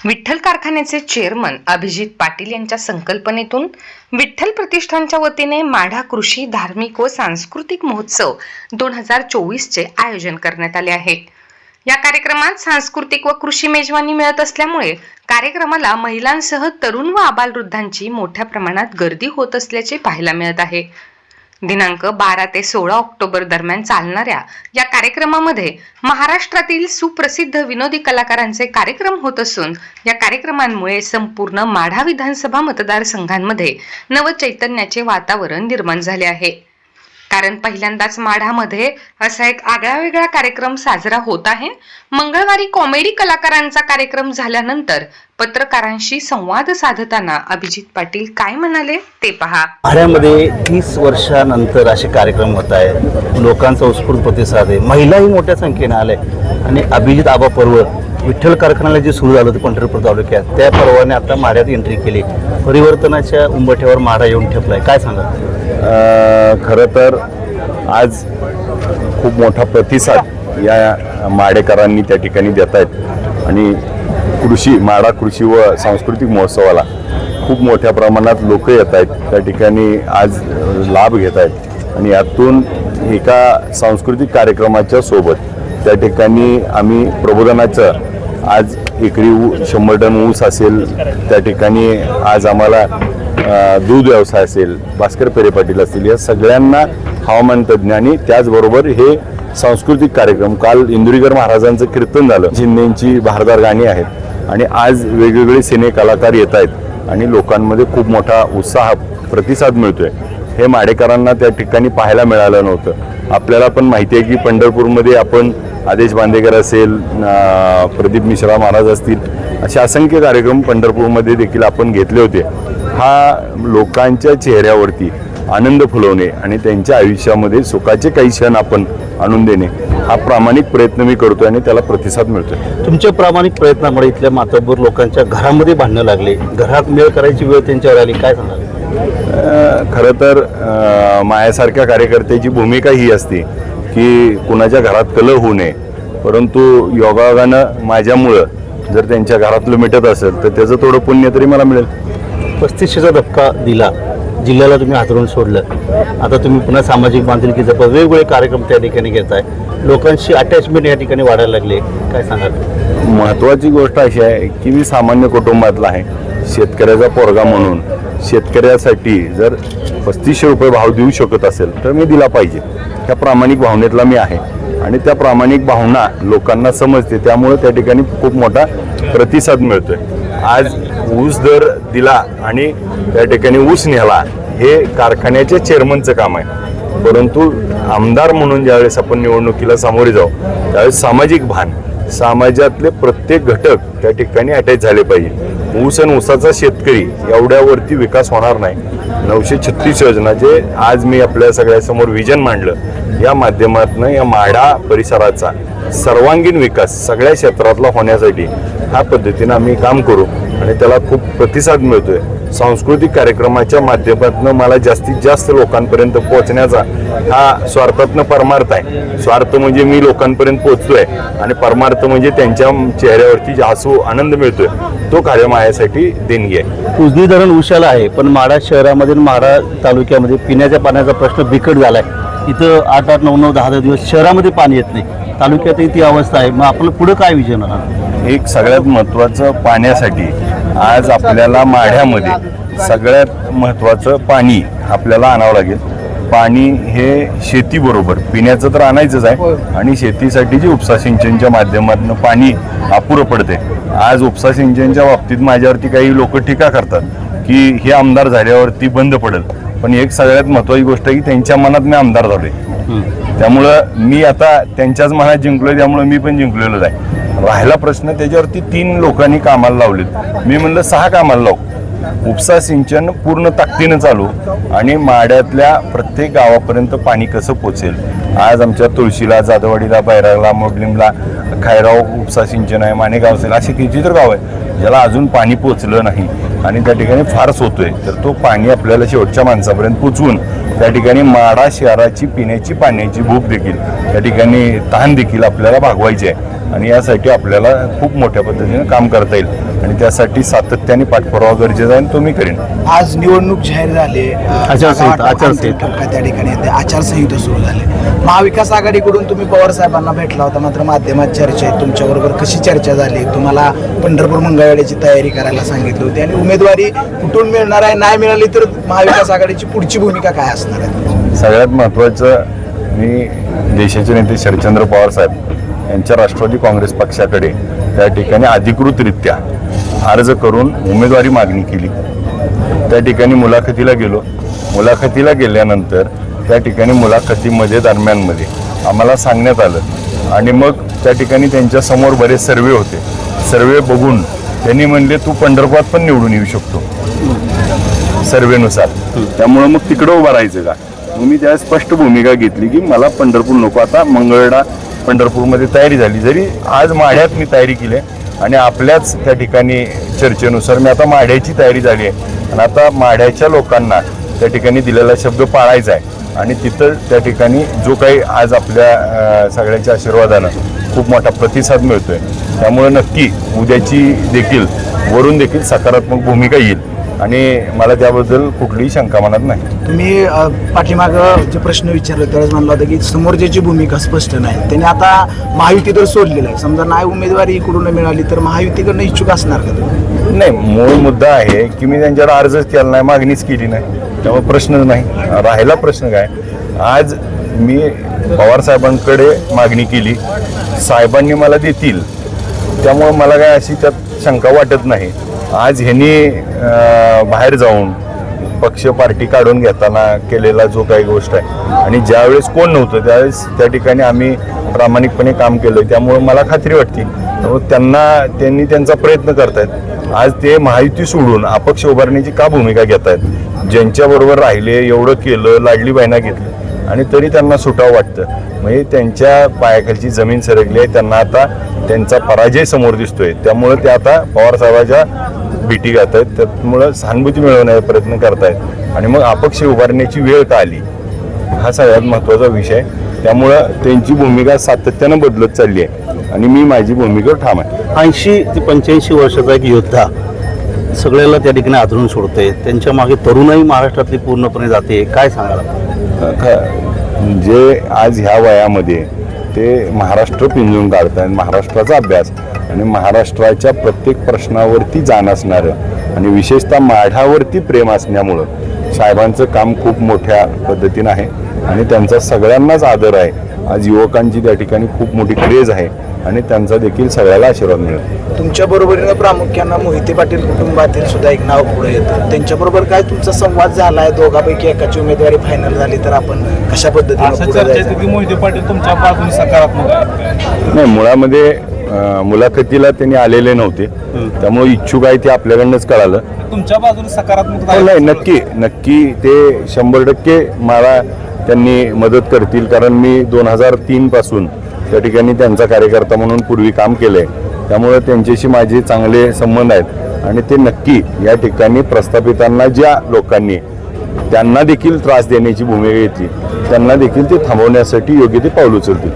विठ्ठल कारखान्याचे चेअरमन अभिजित पाटील यांच्या संकल्पनेतून विठ्ठल प्रतिष्ठानच्या वतीने माढा कृषी धार्मिक व सांस्कृतिक महोत्सव 2024 चे आयोजन करण्यात आले आहे। या कार्यक्रमात सांस्कृतिक व कृषी मेजवानी मिळत असल्यामुळे कार्यक्रमाला महिलांसह तरुण व आबालवृद्धांची मोठ्या प्रमाणात गर्दी होत असल्याचे पाहायला मिळत आहे। दिनांक 12 ते 16 ऑक्टोबर दरम्यान चालणाऱ्या या कार्यक्रमामध्ये महाराष्ट्रातील सुप्रसिद्ध विनोदी कलाकारांचे कार्यक्रम होत असून या कार्यक्रमांमुळे संपूर्ण माढा विधानसभा मतदारसंघांमध्ये नवचैतन्याचे वातावरण निर्माण झाले आहे। कारण पहिल्यांदाच माढामध्ये असा एक आगळावेगळा कार्यक्रम साजरा होत आहे। मंगळवारी कॉमेडी कलाकारांचा कार्यक्रम झाल्यानंतर पत्रकारांशी संवाद साधताना अभिजित पाटील काय म्हणाले ते पहा। माढ्यामध्ये 30 वर्षानंतर असे कार्यक्रम होत आहेत। लोकांचा उत्स्फूर्त प्रतिसाद आहे। महिलाही मोठ्या संख्येने आले आणि अभिजित आबा पर्व विठ्ठल कारखान्याला जे सुरू झालं होतं पंढरपूर तालुक्यात, त्या पर्वाने आता माढ्यात एंट्री केली। परिवर्तनाच्या उंबरठ्यावर माढा येऊन ठेपलाय, काय सांगा? खरं तर आज खूप मोठा प्रतिसाद या माडेकरांनी त्या ठिकाणी देत आहेत आणि माढा कृषी व सांस्कृतिक महोत्सवाला खूप मोठ्या प्रमाणात लोक येत आहेत, त्या ठिकाणी आज लाभ घेत आहेत। आणि यातून एका सांस्कृतिक कार्यक्रमाच्या सोबत त्या ठिकाणी आम्ही प्रबोधनाचं आज एकरी 100 टन ऊस असेल, त्या ठिकाणी आज आम्हाला दूध व्यवसाय असेल, भास्कर पेरे पाटील असतील, या सगळ्यांना हवामान तज्ज्ञ आणि त्याचबरोबर हे सांस्कृतिक कार्यक्रम, काल इंदुरीकर महाराजांचं कीर्तन झालं, शिंदेंची भारदार गाणी आहेत आणि आज वेगवेगळे सिने कलाकार येत आहेत आणि लोकांमध्ये खूप मोठा उत्साह प्रतिसाद मिळतोय। हे माडेकरांना त्या ठिकाणी पाहायला मिळालं नव्हतं। आपल्याला पण माहिती आहे की पंढरपूरमध्ये आपण आदेश बांदेकर असेल, प्रदीप मिश्रा महाराज असतील, असे असंख्य कार्यक्रम पंढरपूरमध्ये देखील आपण घेतले होते। हा लोकांच्या चेहऱ्यावरती आनंद फुलवणे आणि त्यांच्या आयुष्यामध्ये सुखाचे काही क्षण आपण आणून देणे हा प्रामाणिक प्रयत्न मी करतोय आणि त्याला प्रतिसाद मिळतोय। तुमच्या प्रामाणिक प्रयत्नामुळे इथल्या मातब्बर लोकांच्या घरामध्ये भांडणं लागले, घरात मेळ करायची वेळ त्यांच्यावर आली, काय सांगाल? खरं तर माझ्यासारख्या कार्यकर्त्याची भूमिका ही असते की कुणाच्या घरात कलह होऊ नये, परंतु योगायोगानं माझ्यामुळं जर त्यांच्या घरातलं मिटत असेल तर त्याचं थोडं पुण्य तरी मला मिळेल। 35चा धक्का दिला, जिल्ह्याला तुम्ही हातरून सोडलं, आता तुम्ही पुन्हा सामाजिक बांधिलकीचा वेगवेगळे कार्यक्रम त्या ठिकाणी घेताय, लोकांशी अटॅचमेंट या ठिकाणी वाढायला लागले, काय सांगाल? महत्त्वाची गोष्ट अशी आहे की मी सामान्य कुटुंबातला आहे, शेतकऱ्याचा पोरगा म्हणून शेतकऱ्यासाठी जर 3500 रुपये भाव देऊ शकत असेल तर मी दिला पाहिजे, त्या प्रामाणिक भावनेतला मी आहे आणि त्या प्रामाणिक भावना लोकांना समजते, त्यामुळे त्या ठिकाणी खूप मोठा प्रतिसाद मिळतोय। आज ऊस दर दिला आणि त्या ठिकाणी ऊस नेला हे कारखान्याच्या चेअरमनचं काम आहे, परंतु आमदार म्हणून ज्यावेळेस आपण निवडणुकीला सामोरे जाऊ त्यावेळेस सामाजिक भान, समाजातले प्रत्येक घटक त्या ठिकाणी अटॅच झाले पाहिजे। ऊस आणि ऊसाचा शेतकरी एवढ्यावरती विकास होणार नाही। 936 योजना जे आज मी आपल्या सगळ्यासमोर विजन मांडलं, या माध्यमातून या माढा परिसराचा सर्वांगीण विकास सगळ्या क्षेत्रातला होण्यासाठी ह्या पद्धतीनं आम्ही काम करू आणि त्याला खूप प्रतिसाद मिळतोय। सांस्कृतिक कार्यक्रमाच्या माध्यमातून मला जास्तीत जास्त लोकांपर्यंत पोहोचण्याचा हा स्वार्थातनं परमार्थ आहे। स्वार्थ म्हणजे मी लोकांपर्यंत पोहोचतोय आणि परमार्थ म्हणजे त्यांच्या चेहऱ्यावरती हसू आनंद मिळतोय, तो कार्य माझ्यासाठी देणगी आहे। उजनी धरण उशाला आहे, पण माढा शहरामध्ये माढा तालुक्यामध्ये पिण्याच्या पाण्याचा प्रश्न बिकट झालाय। इथं 8-8, 9-9, 10-10 दिवस शहरामध्ये पाणी येत नाही, तालुक्यातही ती अवस्था आहे। मग आपलं पुढे काय विजन आहे? एक सगळ्यात महत्त्वाचं पाण्यासाठी आज आपल्याला माढ्यामध्ये सगळ्यात महत्त्वाचं पाणी आपल्याला आणावं लागेल। पाणी हे शेतीबरोबर पिण्याचं तर आणायचंच आहे आणि शेतीसाठी जे उपसा सिंचनच्या माध्यमातून पाणी अपुरं पडते। आज उपसा सिंचनच्या बाबतीत माझ्यावरती काही लोक टीका करतात की हे आमदार झाल्यावरती बंद पडेल, पण एक सगळ्यात महत्त्वाची गोष्ट आहे की त्यांच्या मनात मी आमदार झालोय, त्यामुळं मी आता त्यांच्याच मनात जिंकलोय, त्यामुळे मी पण जिंकलेलोच आहे। राहिला प्रश्न त्याच्यावरती 3 लोकांनी कामाला लावलेत, मी म्हणलं 6 कामाला लावू। उपसा सिंचन पूर्ण ताकदीनं चालू आणि माढ्यातल्या प्रत्येक गावापर्यंत पाणी कसं पोचेल। आज आमच्या तुळशीला, जाधववाडीला, बैरागला, मोडलिमला, खायराव उपसा सिंचन आहे, माणेगाव असेल, असे किती तर गाव आहे ज्याला अजून पाणी पोचलं नाही आणि त्या ठिकाणी फारच होतोय। तर तो पाणी आपल्याला शेवटच्या माणसापर्यंत पोचवून त्या ठिकाणी माढा शहराची पिण्याची पाण्याची भूक देखील त्या ठिकाणी तहान देखील आपल्याला भागवायची आहे आणि यासाठी आपल्याला खूप मोठ्या पद्धतीने काम करता येईल। आणि त्यासाठी सातत्याने पाठपुरावा गरजेचा आहे आणि तो मी करेन. आज निवडणूक जाहीर झाली, आचारसंहिता अंतिम टप्प्यात त्या ठिकाणी येते, आचारसंहिता सुरू झाली. महाविकास आघाडीकडून तुम्ही पवार साहेबांना भेटला होता, मात्र माध्यमात चर्चा आहे. तुमच्याबरोबर कशी चर्चा झाली? तुम्हाला पंढरपूर मंगळवेढ्याची तयारी करायला सांगितली होती आणि उमेदवारी कुठून मिळणार आहे, नाही मिळाली तर महाविकास आघाडीची पुढची भूमिका काय असणार आहे? सगळ्यात महत्त्वाचं, मी देशाचे नेते शरदचंद्र पवार साहेब यांच्या राष्ट्रवादी काँग्रेस पक्षाकडे त्या ठिकाणी अधिकृतरित्या अर्ज करून उमेदवारी मागणी केली. त्या ठिकाणी मुलाखतीला गेलो. मुलाखतीला गेल्यानंतर त्या ठिकाणी मुलाखतीमध्ये दरम्यानमध्ये आम्हाला सांगण्यात आलं आणि मग त्या ठिकाणी त्यांच्यासमोर बरेच सर्वे होते. सर्वे बघून त्यांनी म्हणले तू पंढरपुरात पण निवडून येऊ शकतो सर्वेनुसार, त्यामुळं मग तिकडं उभं राहायचं का? मग मी त्या स्पष्ट भूमिका घेतली की मला पंढरपूर नको. आता मंगळवेढा पंढरपूरमध्ये तयारी झाली, जरी आज माढ्यात मी तयारी केली आहे आणि आपल्याच त्या ठिकाणी चर्चेनुसार मी आता माढ्याची तयारी झाली आहे आणि आता माढ्याच्या लोकांना त्या ठिकाणी दिलेला शब्द पाळायचा आहे आणि तिथं त्या ठिकाणी जो काही आज आपल्या सगळ्यांच्या आशीर्वादानं खूप मोठा प्रतिसाद मिळतोय, त्यामुळे नक्की उद्याची देखील वरून देखील सकारात्मक भूमिका येईल आणि मला त्याबद्दल कुठलीही शंका मनात नाही. तुम्ही पाठीमागं जे प्रश्न विचारले त्यावेळेस म्हणलं होतं की समोरच्याची भूमिका स्पष्ट नाही. त्याने आता महायुती तर सोडलेलं आहे, समजा नाही उमेदवारी इकडून मिळाली तर महायुतीकडनं इच्छुक असणार का तुम्ही? नाही, मूळ मुद्दा आहे की मी त्यांच्यावर अर्जच केला नाही, मागणीच केली नाही, त्यामुळे प्रश्नच नाही. राहिला प्रश्न काय, आज मी पवार साहेबांकडे मागणी केली, साहेबांनी मला देतील, त्यामुळे मला काय अशी त्यात शंका वाटत नाही. आज ह्यांनी बाहेर जाऊन पक्ष पार्टी काढून घेताना केलेला जो काही गोष्ट आहे आणि ज्यावेळेस कोण नव्हतं त्यावेळेस त्या ठिकाणी आम्ही प्रामाणिकपणे काम केलं, त्यामुळे मला खात्री वाटते. त्यामुळे त्यांनी त्यांचा प्रयत्न करतायत. आज ते महायुती सोडून अपक्ष उभारण्याची का भूमिका घेत आहेत? ज्यांच्याबरोबर राहिले, एवढं केलं, लाडली बहिणा घेतली आणि तरी त्यांना सुटावं वाटतं. म्हणजे त्यांच्या पायाखालची जमीन सरकली आहे, त्यांना आता त्यांचा पराजय समोर दिसतोय, त्यामुळे ते आता पवारसाहेबाच्या भेटी घेत आहेत, त्यामुळं सहानुभूती मिळवण्याचा प्रयत्न करतायत आणि मग अपक्ष उभारण्याची वेळ का आली हा सगळ्यात महत्त्वाचा विषय. त्यामुळं त्यांची भूमिका सातत्यानं बदलत चालली आहे आणि मी माझी भूमिकेवर ठाम आहे. 80 ते 85 वर्षाचा एक योद्धा सगळ्याला त्या ठिकाणी आदळून सोडते, त्यांच्या मागे तरुणाई महाराष्ट्रातली पूर्णपणे जाते, काय सांगाल? जे आज ह्या वयामध्ये ते महाराष्ट्र पिंजून काढतात, महाराष्ट्राचा अभ्यास आणि महाराष्ट्राच्या प्रत्येक प्रश्नावरती जाण असणारं आणि विशेषतः माढ्यावरती प्रेम असण्यामुळं साहेबांचं काम खूप मोठ्या पद्धतीनं आहे आणि त्यांचा सगळ्यांनाच आदर आहे. आज युवकांची त्या ठिकाणी खूप मोठी क्रेज आहे आणि त्यांचा देखील सगळ्याला आशीर्वाद मिळतो. तुमच्या बरोबरीनं प्रामुख्यानं मोहिते पाटील कुटुंबातील सुद्धा एक नाव पुढे येतं, त्यांच्याबरोबर काय तुमचा संवाद झाला आहे? दोघांपैकी एकाची उमेदवारी फायनल झाली तर आपण कशा पद्धतीने पुढे जायचं? मोहिते पाटील तुमच्या बाजूने सकारात्मक आहे? नाही, मुळामध्ये मुलाखतीला त्यांनी आलेले नव्हते, त्यामुळे इच्छुक आहे ते आपल्याकडनंच कळालं. तुमच्या बाजूने सकारात्मक नाही, नक्की ते 100% मला त्यांनी मदत करतील, कारण मी 2003 पासून त्या ठिकाणी त्यांचा कार्यकर्ता म्हणून पूर्वी काम केलंय, त्यामुळे त्यांच्याशी माझे चांगले संबंध आहेत आणि ते नक्की या ठिकाणी प्रस्थापितांना ज्या लोकांनी त्यांना देखील त्रास देण्याची भूमिका घेतली त्यांना देखील ते थांबवण्यासाठी योग्य ते पाऊल उचलतील.